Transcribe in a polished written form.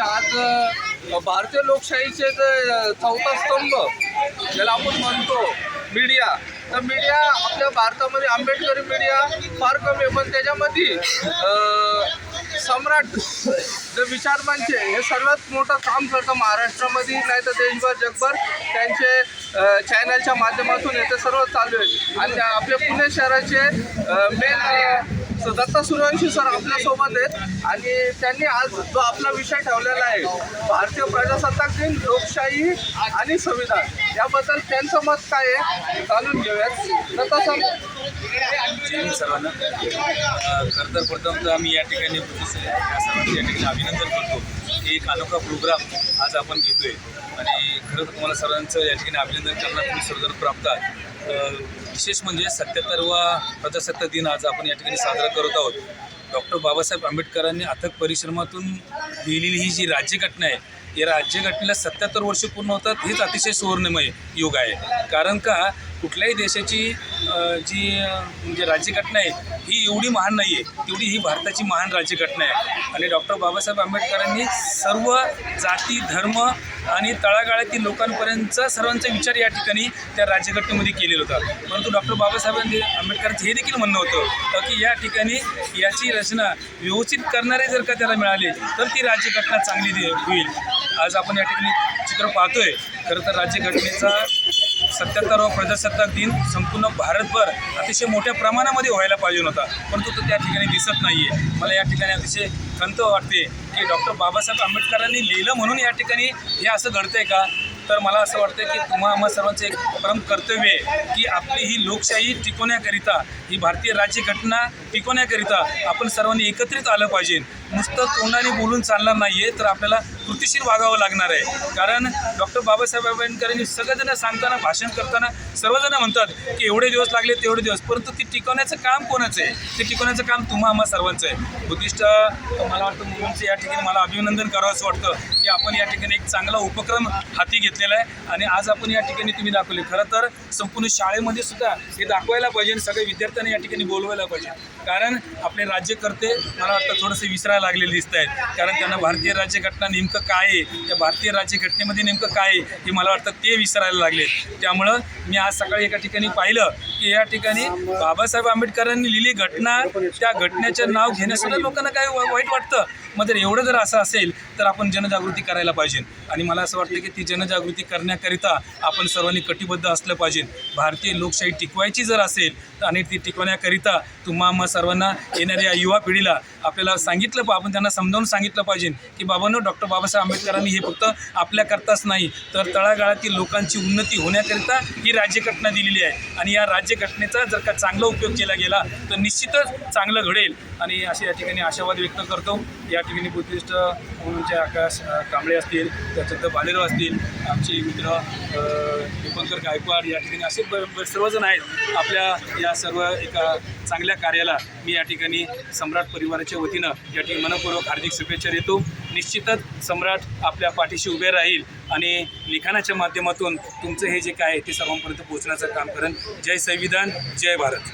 आज भारतीय लोकशाहीचे जे चौथा स्तंभ ज्याला आपण म्हणतो मीडिया, तर मीडिया आपल्या भारतामध्ये आंबेडकरी मीडिया फार कमी आहे, पण त्याच्यामध्ये सम्राट जे विचारमंच हे सर्वात मोठं काम करतं महाराष्ट्रामध्ये, नाही तर देशभर जगभर त्यांचे चॅनलच्या माध्यमातून हे सर्व चालू आहे. आणि आपल्या पुणे शहराचे मेन दत्ता सूर्यवंशी सर आपल्यासोबत आहेत आणि त्यांनी आज जो आपला विषय ठेवलेला आहे भारतीय प्रजासत्ताक दिन, लोकशाही आणि संविधान, याबद्दल त्यांचं मत काय आहे जाणून घेऊयात. दत्ता सर. जय सर्वांना. खरं तर प्रथम आम्ही या ठिकाणी सर्वांचे या ठिकाणी अभिनंदन करतो. एक अनोखा प्रोग्राम आज आपण घेतोय आणि खरं तर तुम्हाला सर्वांचं या ठिकाणी अभिनंदन करण्यात तुम्ही सर्वजण प्राप्त आहात. विशेष म्हणजे 77वा प्रजासत्ताक दिन आज आपण या ठिकाणी साजरा करत आहोत. डॉक्टर बाबासाहेब आंबेडकरांनी अथक परिश्रमातून लिहिलेली ही जी राज्यघटना आहे, या राज्यघटनेला 77 वर्ष पूर्ण होतात. हेच अतिशय सुवर्णमय युग आहे. कारण का कुठल्याही देशाची जी म्हणजे राज्यघटना आहे ही एवढी महान नाही आहे, तेवढी ही भारताची महान राज्यघटना आहे. आणि डॉक्टर बाबासाहेब आंबेडकरांनी सर्व जाती, धर्म आणि तळागाळातील लोकांपर्यंतचा सर्वांचा विचार या ठिकाणी त्या राज्यघटनेमध्ये केलेला होता. परंतु डॉक्टर बाबासाहेब आंबेडकरांचं हे देखील म्हणणं होतं की या ठिकाणी याची रचना व्यवस्थित करणारे जर का त्याला मिळाले तर ती राज्यघटना चांगली होईल. आज आपण या ठिकाणी चित्र पाहतोय. खरं तर राज्यघटनेचा 77वा प्रजासत्ताक दिन संपूर्ण भारतभर अतिशय मोठ्या प्रमाणामध्ये व्हायला पाहिजे होता, परंतु तो त्या ठिकाणी दिसत नाही आहे. मला या ठिकाणी अतिशय खंत वाटते की डॉक्टर बाबासाहेब आंबेडकरांनी लिहिलं म्हणून या ठिकाणी हे असं घडतं आहे का? तर मला असं वाटतं की आम्हा सर्वांचं एक परम कर्तव्य आहे की आपली ही लोकशाही टिकवण्याकरिता, ही भारतीय राज्यघटना टिकवण्याकरिता आपण सर्वांनी एकत्रित आलं पाहिजे. नुसतं तोंडाने बोलून चालणार नाही आहे, तर आपल्याला कृतीशील वागावं लागणार आहे. कारण डॉक्टर बाबासाहेब आंबेडकरांनी सगळेजण सांगताना, भाषण करताना सर्वजण म्हणतात की एवढे दिवस लागले तेवढे दिवस, परंतु ती टिकवण्याचं काम कोणाचं आहे? ते टिकवण्याचं काम आम्हा सर्वांचं आहे. बुद्धिस्ट मला वाटतं मुलांचं या ठिकाणी मला अभिनंदन करावं असं वाटतं की आपण या ठिकाणी एक चांगला उपक्रम हाती घेतलेला आहे आणि आज आपण या ठिकाणी तुम्ही दाखवले. खरं तर संपूर्ण शाळेमध्ये सुद्धा हे दाखवायला पाहिजे आणि सगळे विद्यार्थ्यांनी या ठिकाणी बोलवायला पाहिजे. कारण आपले राज्यकर्ते मला वाटतं थोडंसं विसरायला लागलेले दिसत आहेत. कारण त्यांना भारतीय राज्यघटना नेमकं काय आहे, त्या भारतीय राज्यघटनेमध्ये नेमकं काय आहे हे मला वाटतं ते विसरायला लागले. त्यामुळं मी आज सकाळी एका ठिकाणी पाहिलं की या ठिकाणी बाबासाहेब आंबेडकरांनी लिहिली घटना, त्या घटनेचं नाव घेण्यासाठी लोकांना काय वाईट वाटतं. मग जर एवढं जर असं असेल तर आपण जनजागृती करायला पाहिजे. आणि मला असं वाटतं की ती जनजागृती करण्याकरिता आपण सर्वांनी कटिबद्ध असलं पाहिजे. भारतीय लोकशाही टिकवायची जर असेल आणि ती टिकवण्याकरिता तुम्हा सर्वांना, येणाऱ्या युवा पिढीला आपल्याला सांगितलं, आपण त्यांना समजावून सांगितलं पाहिजे की बाबांनो, डॉक्टर बाबासाहेब आंबेडकरांनी हे फक्त आपल्याकरताच नाही तर तळागाळातील लोकांची उन्नती होण्याकरिता ही राज्यघटना दिलेली आहे. आणि या राज्यघटनेचा जर का चांगला उपयोग केला गेला तर निश्चितच चांगलं घडेल. आणि असे या ठिकाणी आशावाद व्यक्त करतो. या ठिकाणी बुद्धिस्ट म्हणूनचे आकाश कांबळे असतील, त्याच्यानंतर भालेराव असतील, आमचे मित्र दीपंकर गायकवाड, या ठिकाणी असे सर्वजण आहेत. आपल्या या सर्व एका चांगल्या कार्याला मी या ठिकाणी सम्राट परिवाराच्या वतीनं या ठिकाणी मनपूर्वक हार्दिक शुभेच्छा देतो. निश्चितच सम्राट आपल्या पाठीशी उभे राहील आणि लिखाणाच्या माध्यमातून तुमचं हे जे काय आहे ते सर्वांपर्यंत पोहोचण्याचं काम करेन. जय संविधान, जय भारत.